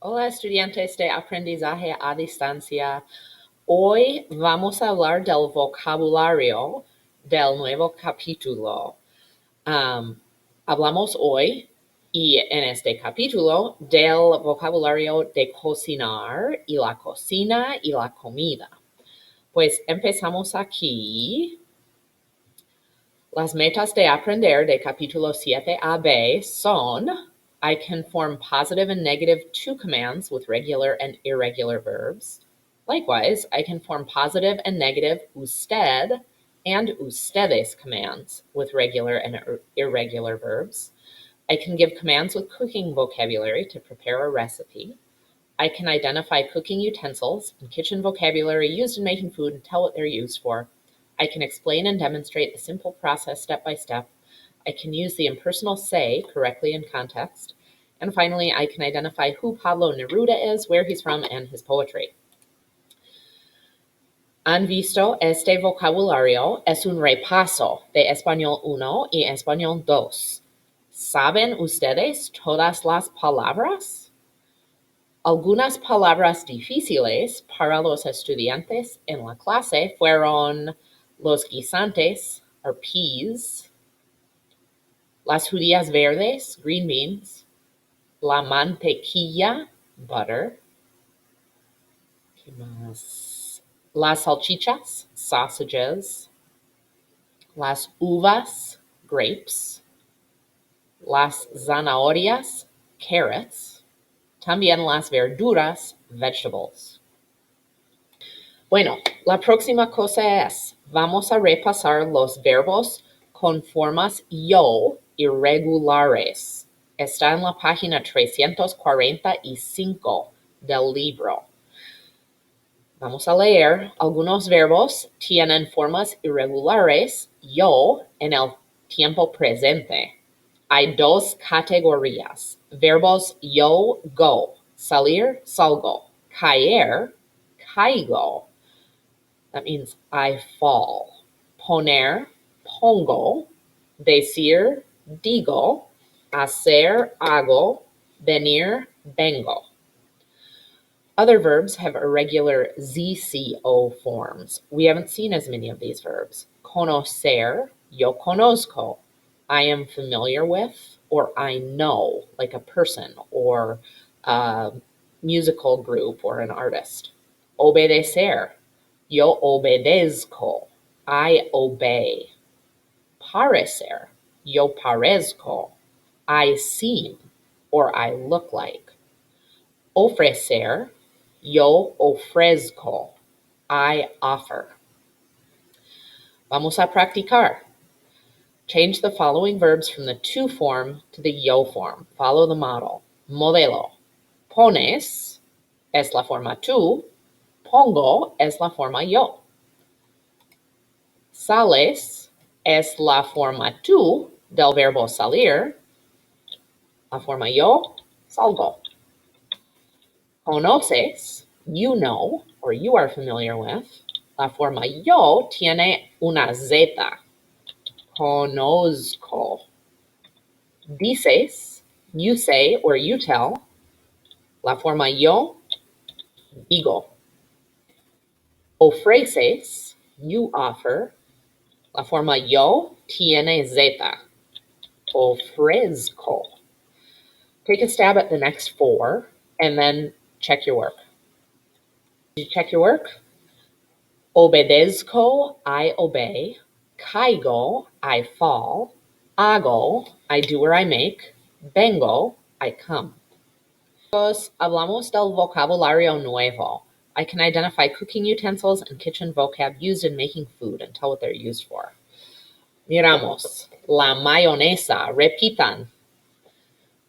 Hola estudiantes de aprendizaje a distancia. Hoy vamos a hablar del vocabulario del nuevo capítulo. Hablamos hoy y en este capítulo del vocabulario de cocinar y la cocina y la comida. Pues empezamos aquí. Las metas de aprender de capítulo 7 a B son: I can form positive and negative to commands with regular and irregular verbs. Likewise, I can form positive and negative usted and ustedes commands with regular and irregular verbs. I can give commands with cooking vocabulary to prepare a recipe. I can identify cooking utensils and kitchen vocabulary used in making food and tell what they're used for. I can explain and demonstrate the simple process step by step. I can use the impersonal se correctly in context. And finally, I can identify who Pablo Neruda is, where he's from, and his poetry. Han visto este vocabulario es un repaso de Español 1 y Español 2. ¿Saben ustedes todas las palabras? Algunas palabras difíciles para los estudiantes en la clase fueron los guisantes, or peas, las judías verdes, green beans, la mantequilla, butter, ¿qué más? Las salchichas, sausages, las uvas, grapes, las zanahorias, carrots, también las verduras, vegetables. Bueno, la próxima cosa es, vamos a repasar los verbos con formas yo irregulares. Está en la página 345 del libro. Vamos a leer. Algunos verbos tienen formas irregulares yo en el tiempo presente. Hay dos categorías. Verbos yo, go. Salir, salgo. Caer, caigo. That means I fall. Poner, pongo. Decir, digo. Hacer, hago. Venir, vengo. Other verbs have irregular ZCO forms. We haven't seen as many of these verbs. Conocer, yo conozco. I am familiar with, or I know, like a person or a musical group or an artist. Obedecer, yo obedezco. I obey. Parecer, yo parezco. I seem, or I look like. Ofrecer, yo ofrezco. I offer. Vamos a practicar. Change the following verbs from the to form to the yo form. Follow the model. Modelo. Pones es la forma tú. Pongo es la forma yo. Sales es la forma tú del verbo salir. La forma yo, salgo. Conoces, you know, or you are familiar with. La forma yo tiene una zeta. Conozco. Dices, you say or you tell. La forma yo, digo. Ofreces, you offer. La forma yo tiene zeta. Ofrezco. Take a stab at the next four and then check your work. Did you check your work? Obedezco, I obey. Caigo, I fall. Hago, I do or I make. Vengo, I come. Hablamos del vocabulario nuevo. I can identify cooking utensils and kitchen vocab used in making food and tell what they're used for. Miramos. La mayonesa. Repitan.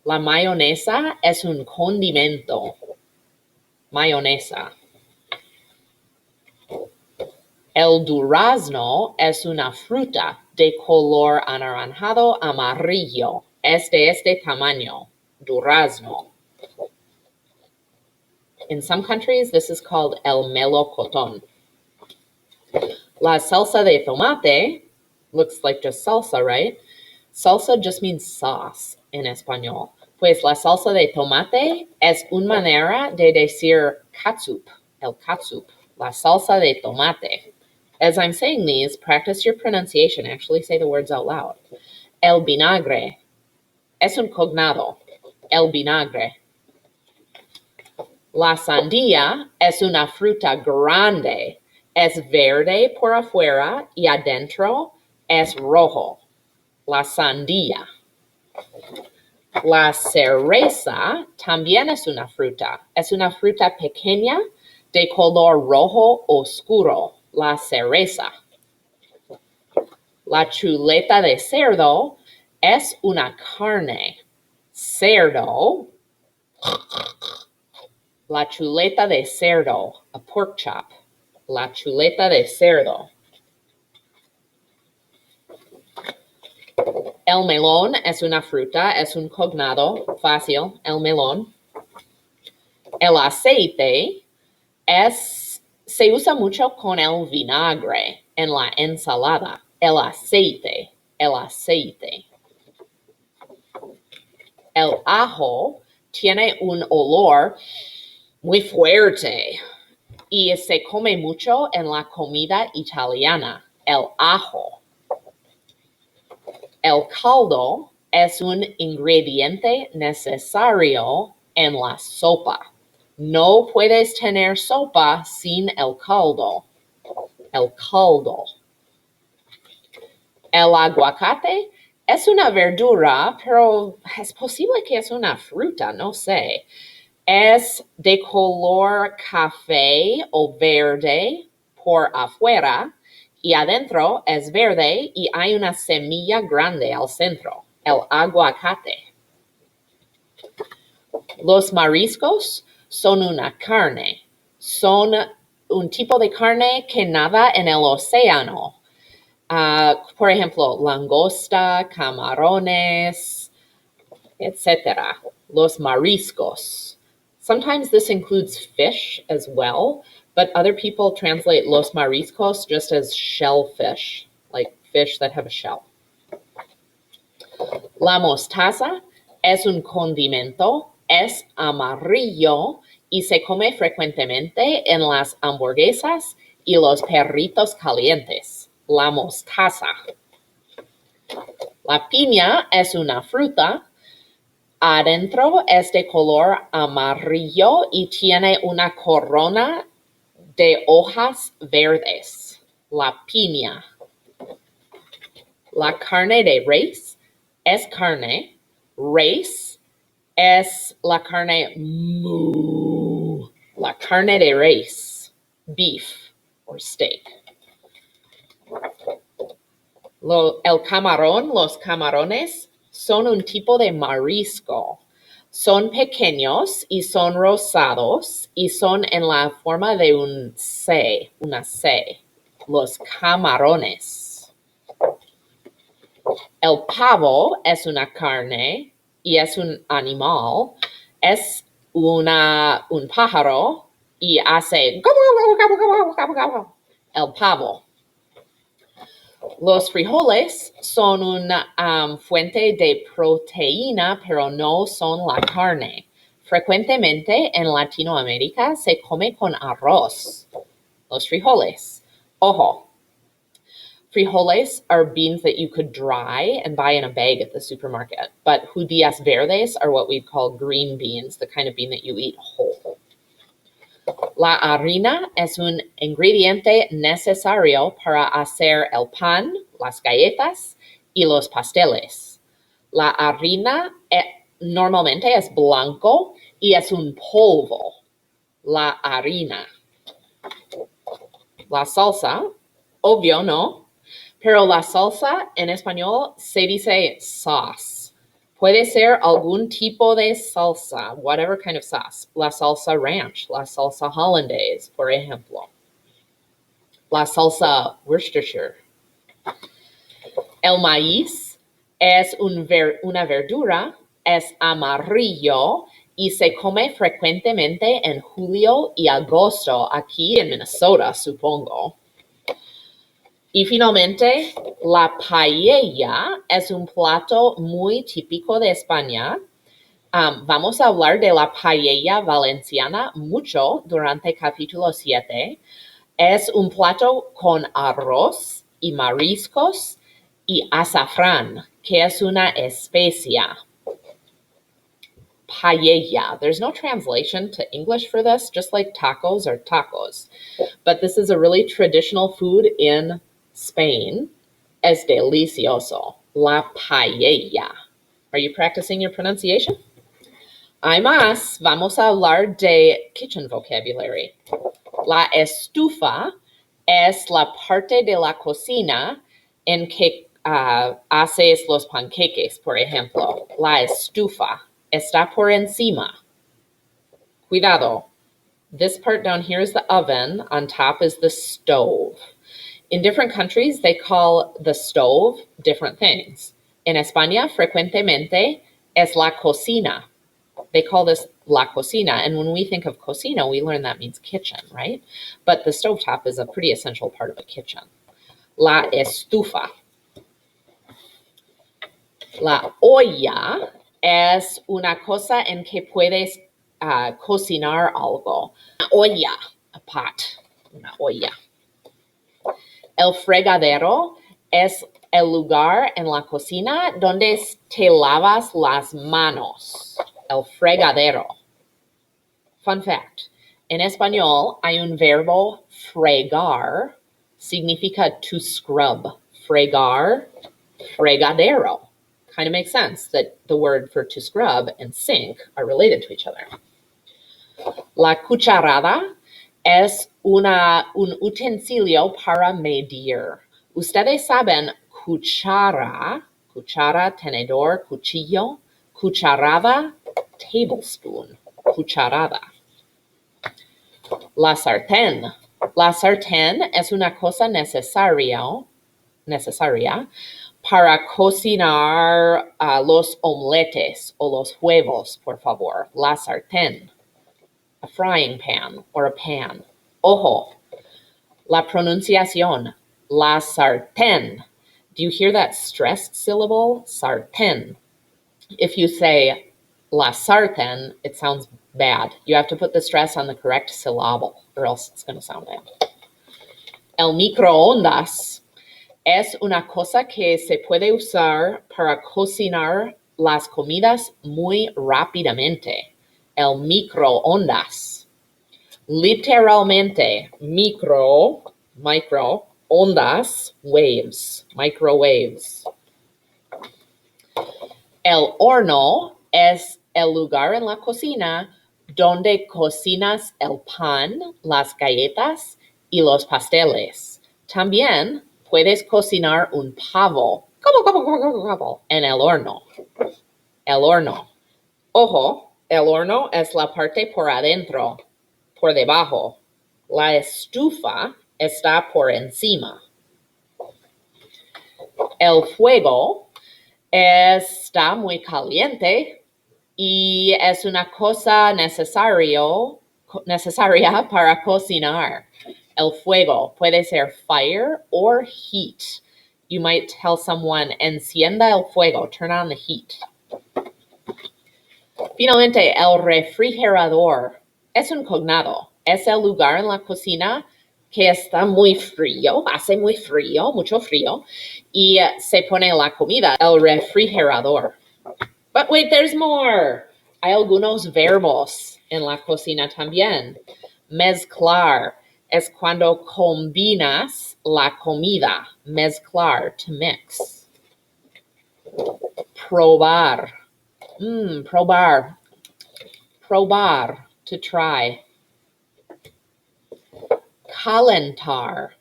La mayonesa es un condimento. Mayonesa. El durazno es una fruta de color anaranjado amarillo. Es de este tamaño. Durazno. In some countries, this is called el melocotón. La salsa de tomate looks like just salsa, right? Salsa just means sauce in español. Pues la salsa de tomate es una manera de decir catsup, el catsup, la salsa de tomate. As I'm saying these, practice your pronunciation. Actually say the words out loud. El vinagre es un cognado, el vinagre. La sandía es una fruta grande. Es verde por afuera y adentro es rojo. La sandía. La cereza también es una fruta. Es una fruta pequeña de color rojo oscuro. La cereza. La chuleta de cerdo es una carne. Cerdo. La chuleta de cerdo, a pork chop. La chuleta de cerdo. El melón es una fruta, es un cognado fácil, el melón. El aceite se usa mucho con el vinagre en la ensalada. El aceite, el aceite. El ajo tiene un olor muy fuerte y se come mucho en la comida italiana. El ajo. El caldo es un ingrediente necesario en la sopa. No puedes tener sopa sin el caldo. El caldo. El aguacate es una verdura, pero es posible que es una fruta, no sé. Es de color café o verde por afuera y adentro es verde y hay una semilla grande al centro, el aguacate. Los mariscos son una carne. Son un tipo de carne que nada en el océano. Por ejemplo, langosta, camarones, etc. Los mariscos. Sometimes this includes fish as well, but other people translate los mariscos just as shellfish, like fish that have a shell. La mostaza es un condimento, es amarillo y se come frecuentemente en las hamburguesas y los perritos calientes. La mostaza. La piña es una fruta. Adentro es de color amarillo y tiene una corona de hojas verdes. La piña. La carne de res es carne. Res es la carne moo. La carne de res. Beef or steak. El camarón, los camarones, son un tipo de marisco. Son pequeños y son rosados y son en la forma de un C, una C. Los camarones. El pavo es una carne y es un animal. Es un pájaro y hace el pavo. Los frijoles son una fuente de proteína, pero no son la carne. Frecuentemente en Latinoamérica se come con arroz. Los frijoles. Ojo. Frijoles are beans that you could dry and buy in a bag at the supermarket. But judías verdes are what we'd call green beans, the kind of bean that you eat whole. La harina es un ingrediente necesario para hacer el pan, las galletas y los pasteles. La harina normalmente es blanco y es un polvo. La harina. La salsa, obvio no, pero la salsa en español se dice sauce. Puede ser algún tipo de salsa, whatever kind of sauce. La salsa ranch, la salsa hollandaise, por ejemplo. La salsa Worcestershire. El maíz es una verdura, es amarillo y se come frecuentemente en julio y agosto aquí en Minnesota, supongo. Y finalmente, la paella es un plato muy típico de España. Vamos a hablar de la paella valenciana mucho durante capítulo 7. Es un plato con arroz y mariscos y azafrán, que es una especia. Paella. There's no translation to English for this, just like tacos are tacos. But this is a really traditional food in Spain. Es delicioso. La paella. Are you practicing your pronunciation? Hay más. Vamos a hablar de kitchen vocabulary. La estufa es la parte de la cocina en que haces los panqueques, por ejemplo. La estufa está por encima. Cuidado. This part down here is the oven. On top is the stove. In different countries, they call the stove different things. En España, frecuentemente, es la cocina. They call this la cocina, and when we think of cocina, we learn that means kitchen, right? But the stovetop is a pretty essential part of a kitchen. La estufa. La olla es una cosa en que puedes cocinar algo. Una olla, a pot, una olla. El fregadero es el lugar en la cocina donde te lavas las manos. El fregadero. Fun fact. En español hay un verbo fregar. Significa to scrub. Fregar, fregadero. Kind of makes sense that the word for to scrub and sink are related to each other. La cucharada es un utensilio para medir. Ustedes saben cuchara, tenedor, cuchillo, cucharada, tablespoon, cucharada. La sartén. La sartén es una cosa necesaria para cocinar los omeletes o los huevos, por favor. La sartén. A frying pan or a pan. Ojo. La pronunciación. La sartén. Do you hear that stressed syllable? Sartén. If you say la sartén, it sounds bad. You have to put the stress on the correct syllable, or else it's going to sound bad. El microondas es una cosa que se puede usar para cocinar las comidas muy rápidamente. El microondas. Literalmente, micro, ondas, waves, microwaves. El horno es el lugar en la cocina donde cocinas el pan, las galletas y los pasteles. También puedes cocinar un pavo en el horno. El horno. Ojo, el horno es la parte por adentro, por debajo. La estufa está por encima. El fuego está muy caliente y es una cosa necesaria para cocinar. El fuego puede ser fire or heat. You might tell someone, encienda el fuego, turn on the heat. Finalmente, el refrigerador es un cognado. Es el lugar en la cocina que está muy frío, hace muy frío, mucho frío, y se pone la comida, el refrigerador. But wait, there's more. Hay algunos verbos en la cocina también. Mezclar es cuando combinas la comida. Mezclar, to mix. Probar. Probar, to try. Calentar.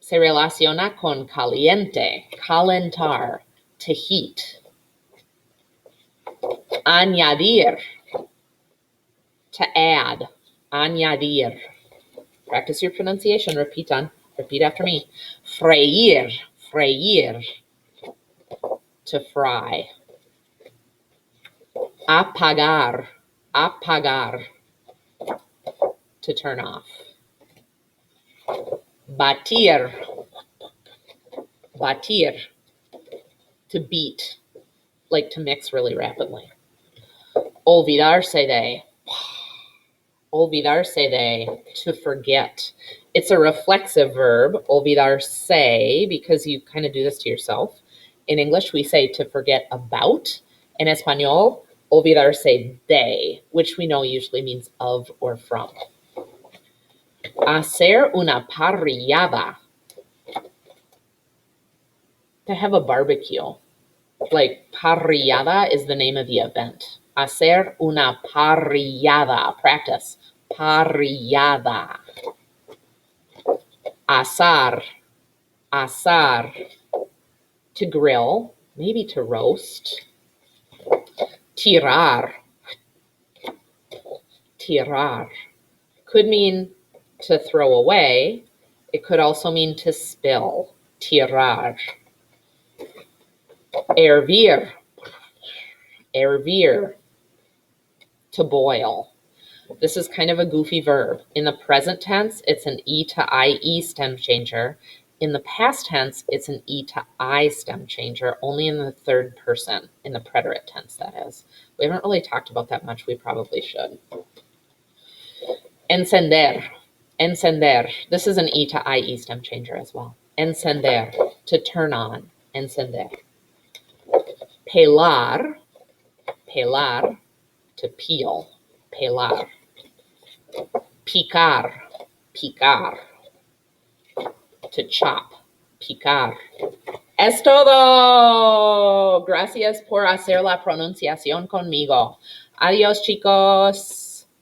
Se relaciona con caliente. Calentar, to heat. Añadir, to add. Añadir. Practice your pronunciation. Repeat after me. Freír, to fry. Apagar, to turn off. Batir, to beat, like to mix really rapidly. Olvidarse de. Olvidarse de, to forget. It's a reflexive verb, olvidarse, because you kind of do this to yourself. In English, we say to forget about. In Espanol, olvidarse de, which we know usually means of or from. Hacer una parrillada. To have a barbecue. Like parrillada is the name of the event. Hacer una parrillada. Practice. Parrillada. Asar. Asar. To grill, maybe to roast. Tirar. Tirar. Could mean to throw away. It could also mean to spill. Tirar. Hervir. Hervir. To boil. This is kind of a goofy verb. In the present tense, it's an E to IE stem changer. In the past tense, it's an E to I stem changer, only in the third person, in the preterite tense, that is. We haven't really talked about that much. We probably should. Encender. Encender. This is an E to IE stem changer as well. Encender. To turn on. Encender. Pelar. Pelar. To peel. Pelar. Picar. Picar. To chop. Picar. Es todo. Gracias por hacer la pronunciación conmigo. Adiós, chicos.